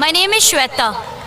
My name is Shweta.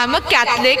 I'm a Catholic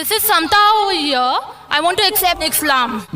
This is Samta over here. I want to accept Islam.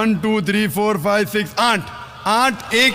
1, 2, 3, 4, 5, 6, 8. 1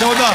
14.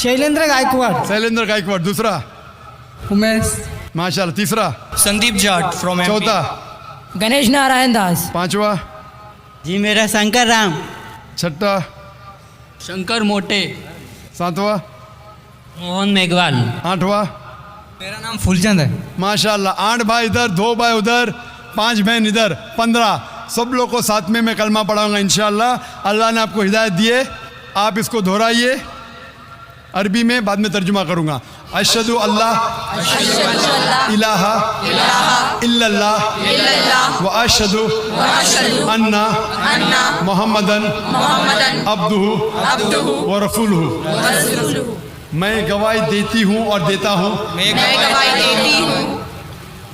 Shailendra Gaikwad. Shailendra Gaikwad. दूसरा उमेश. माशाल्लाह. तीसरा Sandeep Jat from चौथा. गणेश नारायण दास. पांचवा. जी मेरा शंकर राम. छठा. शंकर मोटे. सातवां. मोहन मेघवाल. आठवां. मेरा नाम फूलचंद है. माशाल्लाह. 8 भाई इधर, 2 भाई उधर, 5 बहन इधर, 15. सब लोग को साथ में मैं कलमा पढ़ाऊंगा इंशाअल्लाह. अल्लाह ने आपको हिदायत दी है, आप इसको दोहराइए. अरबी में बाद में तर्जुमा करूंगा. अशहदु अल्लाह इलाहा इल्लल्लाह व अशहदु अन्ना मुहम्मदन अब्दुहु व रसूलुहु. मैं गवाही देती हूँ और देता हूँ मैं गवाही देती हूँ